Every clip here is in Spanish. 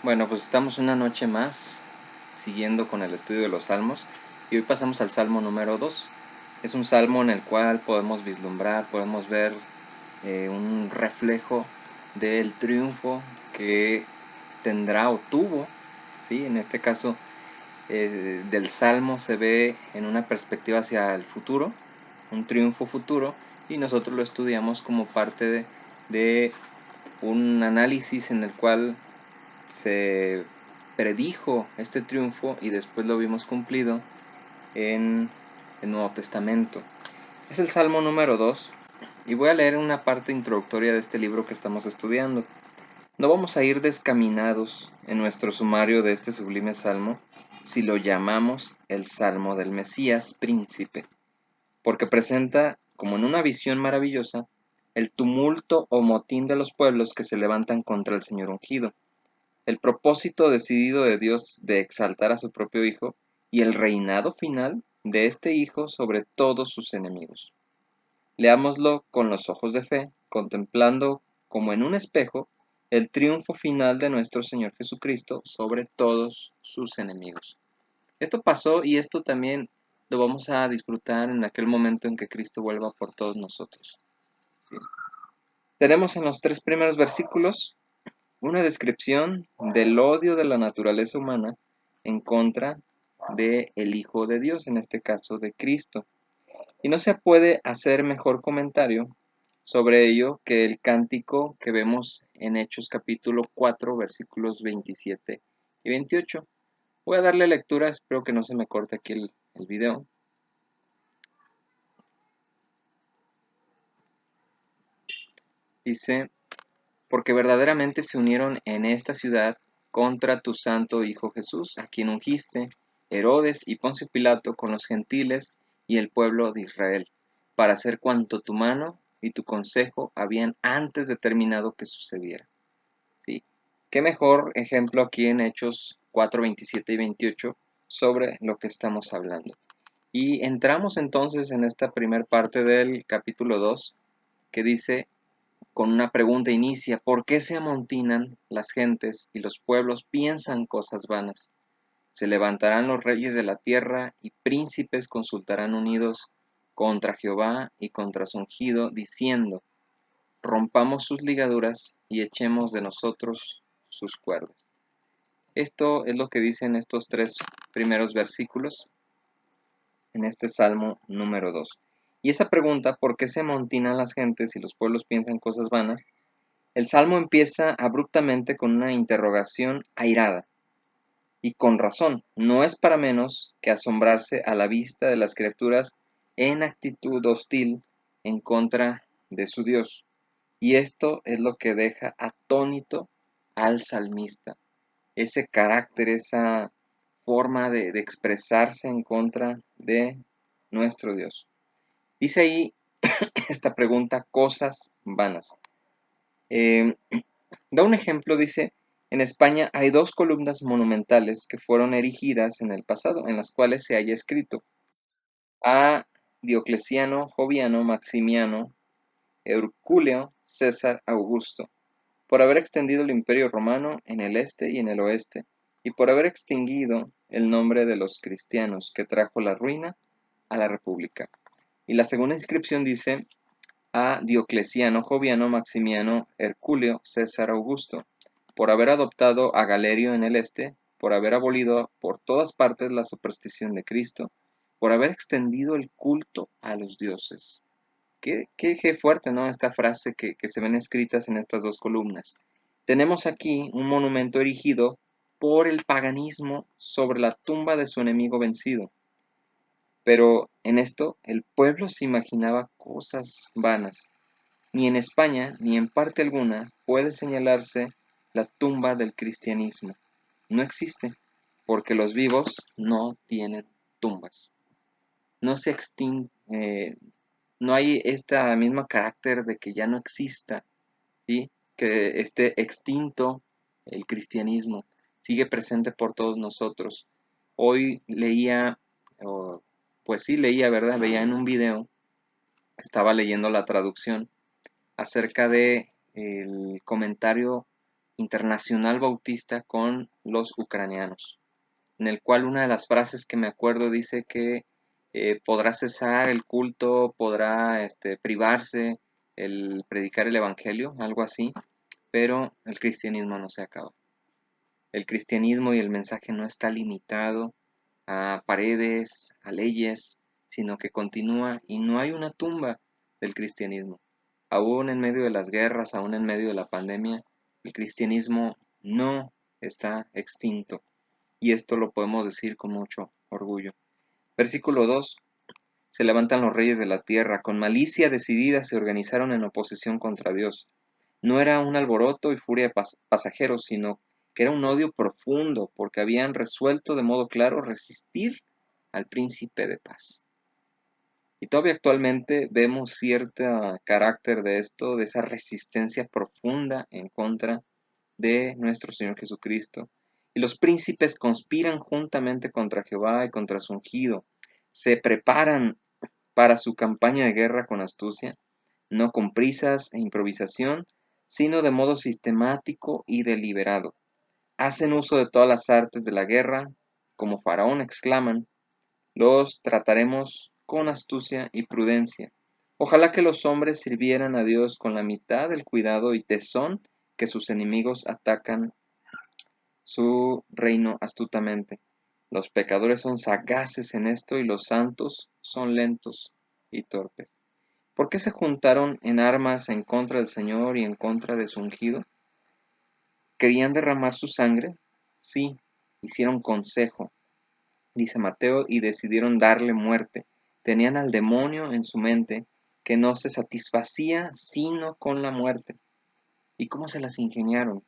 Bueno, pues estamos una noche más siguiendo con el estudio de los salmos y hoy pasamos al salmo número 2. Es un salmo en el cual podemos vislumbrar, podemos ver un reflejo del triunfo que tendrá o tuvo, ¿sí? En este caso del salmo se ve en una perspectiva hacia el futuro, un triunfo futuro, y nosotros lo estudiamos como parte de un análisis en el cual se predijo este triunfo y después lo vimos cumplido en el Nuevo Testamento. Es el Salmo número 2 y voy a leer una parte introductoria de este libro que estamos estudiando. No vamos a ir descaminados en nuestro sumario de este sublime salmo si lo llamamos el Salmo del Mesías Príncipe, porque presenta, como en una visión maravillosa, el tumulto o motín de los pueblos que se levantan contra el Señor ungido, el propósito decidido de Dios de exaltar a su propio Hijo y el reinado final de este Hijo sobre todos sus enemigos. Leámoslo con los ojos de fe, contemplando como en un espejo el triunfo final de nuestro Señor Jesucristo sobre todos sus enemigos. Esto pasó y esto también lo vamos a disfrutar en aquel momento en que Cristo vuelva por todos nosotros. Tenemos en los 3 primeros versículos una descripción del odio de la naturaleza humana en contra de el Hijo de Dios, en este caso de Cristo. Y no se puede hacer mejor comentario sobre ello que el cántico que vemos en Hechos capítulo 4, versículos 27 y 28. Voy a darle lectura, espero que no se me corte aquí el video. Dice: porque verdaderamente se unieron en esta ciudad contra tu santo Hijo Jesús, a quien ungiste, Herodes y Poncio Pilato con los gentiles y el pueblo de Israel, para hacer cuanto tu mano y tu consejo habían antes determinado que sucediera. ¿Sí? Qué mejor ejemplo aquí en Hechos 4, 27 y 28 sobre lo que estamos hablando. Y entramos entonces en esta primera parte del capítulo 2 que dice: con una pregunta inicia: ¿por qué se amontinan las gentes y los pueblos piensan cosas vanas? Se levantarán los reyes de la tierra y príncipes consultarán unidos contra Jehová y contra su ungido, diciendo: rompamos sus ligaduras y echemos de nosotros sus cuerdas. Esto es lo que dicen estos 3 primeros versículos en este Salmo número 2. Y esa pregunta, ¿por qué se amontinan las gentes y los pueblos piensan cosas vanas? El salmo empieza abruptamente con una interrogación airada, y con razón, no es para menos que asombrarse a la vista de las criaturas en actitud hostil en contra de su Dios. Y esto es lo que deja atónito al salmista, ese carácter, esa forma de expresarse en contra de nuestro Dios. Dice ahí esta pregunta: cosas vanas. Eh, Da un ejemplo, dice: en España hay 2 columnas monumentales que fueron erigidas en el pasado, en las cuales se haya escrito: a Diocleciano, Joviano, Maximiano, Herculeo, César, Augusto, por haber extendido el imperio romano en el este y en el oeste, y por haber extinguido el nombre de los cristianos, que trajo la ruina a la república. Y la segunda inscripción dice: a Diocleciano, Joviano, Maximiano, Herculeo, César, Augusto, por haber adoptado a Galerio en el este, por haber abolido por todas partes la superstición de Cristo, por haber extendido el culto a los dioses. Qué fuerte, ¿no? Esta frase que se ven escritas en estas 2 columnas. Tenemos aquí un monumento erigido por el paganismo sobre la tumba de su enemigo vencido. Pero en esto el pueblo se imaginaba cosas vanas. Ni en España, ni en parte alguna, puede señalarse la tumba del cristianismo. No existe, porque los vivos no tienen tumbas. No se no hay este mismo carácter de que ya no exista, ¿sí? Que esté extinto el cristianismo. Sigue presente por todos nosotros. Hoy leía, pues sí leía, ¿verdad? Veía en un video, estaba leyendo la traducción acerca de el comentario internacional bautista con los ucranianos, en el cual una de las frases que me acuerdo dice que podrá cesar el culto, podrá privarse el predicar el evangelio, algo así, pero el cristianismo no se acaba. El cristianismo y el mensaje no está limitado a paredes, a leyes, sino que continúa y no hay una tumba del cristianismo. Aún en medio de las guerras, aún en medio de la pandemia, el cristianismo no está extinto. Y esto lo podemos decir con mucho orgullo. Versículo 2. Se levantan los reyes de la tierra, con malicia decidida se organizaron en oposición contra Dios. No era un alboroto y furia de pasajeros, sino que era un odio profundo, porque habían resuelto de modo claro resistir al príncipe de paz. Y todavía actualmente vemos cierto carácter de esto, de esa resistencia profunda en contra de nuestro Señor Jesucristo. Y los príncipes conspiran juntamente contra Jehová y contra su ungido. Se preparan para su campaña de guerra con astucia, no con prisas e improvisación, sino de modo sistemático y deliberado. Hacen uso de todas las artes de la guerra, como Faraón exclaman, los trataremos con astucia y prudencia. Ojalá que los hombres sirvieran a Dios con la mitad del cuidado y tesón que sus enemigos atacan su reino astutamente. Los pecadores son sagaces en esto y los santos son lentos y torpes. ¿Por qué se juntaron en armas en contra del Señor y en contra de su ungido? ¿Querían derramar su sangre? Sí, hicieron consejo, dice Mateo, y decidieron darle muerte. Tenían al demonio en su mente que no se satisfacía sino con la muerte. ¿Y cómo se las ingeniaron?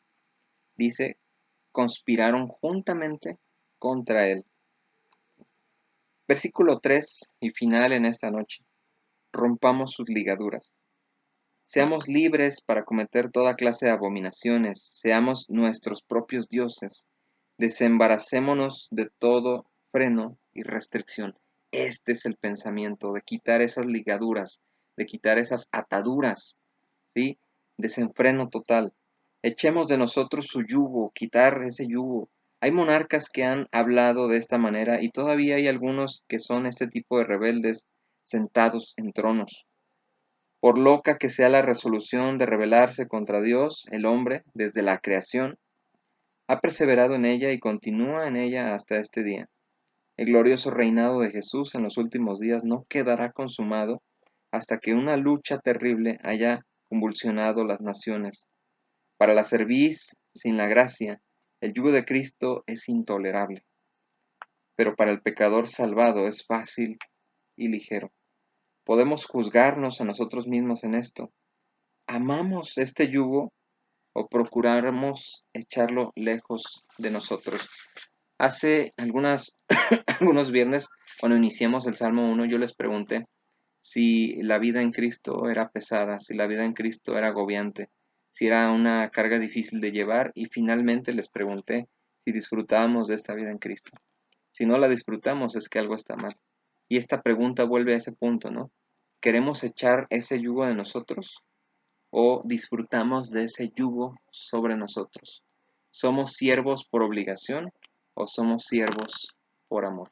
Dice, conspiraron juntamente contra él. Versículo 3 y final en esta noche. Rompamos sus ligaduras. Seamos libres para cometer toda clase de abominaciones, seamos nuestros propios dioses, desembaracémonos de todo freno y restricción. Este es el pensamiento, de quitar esas ligaduras, de quitar esas ataduras, ¿sí? Desenfreno total. Echemos de nosotros su yugo, quitar ese yugo. Hay monarcas que han hablado de esta manera y todavía hay algunos que son este tipo de rebeldes sentados en tronos. Por loca que sea la resolución de rebelarse contra Dios, el hombre, desde la creación, ha perseverado en ella y continúa en ella hasta este día. El glorioso reinado de Jesús en los últimos días no quedará consumado hasta que una lucha terrible haya convulsionado las naciones. Para la cerviz, sin la gracia, el yugo de Cristo es intolerable, pero para el pecador salvado es fácil y ligero. Podemos juzgarnos a nosotros mismos en esto. ¿Amamos este yugo o procuramos echarlo lejos de nosotros? Hace algunos viernes, cuando iniciamos el Salmo 1, yo les pregunté si la vida en Cristo era pesada, si la vida en Cristo era agobiante, si era una carga difícil de llevar, y finalmente les pregunté si disfrutábamos de esta vida en Cristo. Si no la disfrutamos es que algo está mal. Y esta pregunta vuelve a ese punto, ¿no? ¿Queremos echar ese yugo de nosotros o disfrutamos de ese yugo sobre nosotros? ¿Somos siervos por obligación o somos siervos por amor?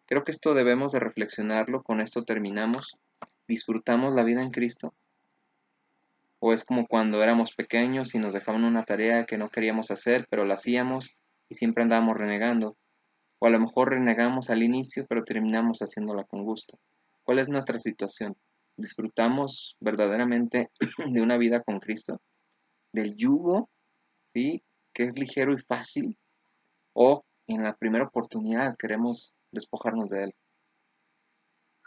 Creo que esto debemos de reflexionarlo. Con esto terminamos. ¿Disfrutamos la vida en Cristo? ¿O es como cuando éramos pequeños y nos dejaban una tarea que no queríamos hacer, pero la hacíamos y siempre andábamos renegando? O a lo mejor renegamos al inicio, pero terminamos haciéndola con gusto. ¿Cuál es nuestra situación? ¿Disfrutamos verdaderamente de una vida con Cristo? ¿Del yugo, sí, que es ligero y fácil? ¿O en la primera oportunidad queremos despojarnos de él?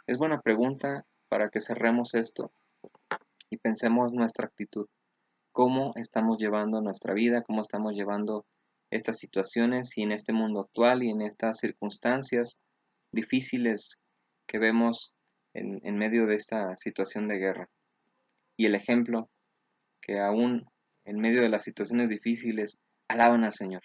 Es buena pregunta para que cerremos esto y pensemos nuestra actitud. ¿Cómo estamos llevando nuestra vida? ¿Cómo estamos llevando estas situaciones y en este mundo actual y en estas circunstancias difíciles que vemos en medio de esta situación de guerra? Y el ejemplo que aún en medio de las situaciones difíciles alaban al Señor,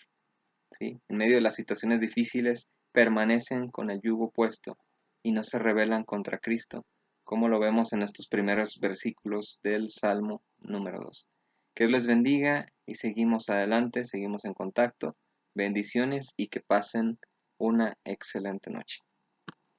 ¿sí? En medio de las situaciones difíciles permanecen con el yugo puesto y no se rebelan contra Cristo, como lo vemos en estos primeros versículos del Salmo número 2. Que Dios les bendiga y seguimos adelante, seguimos en contacto. Bendiciones y que pasen una excelente noche.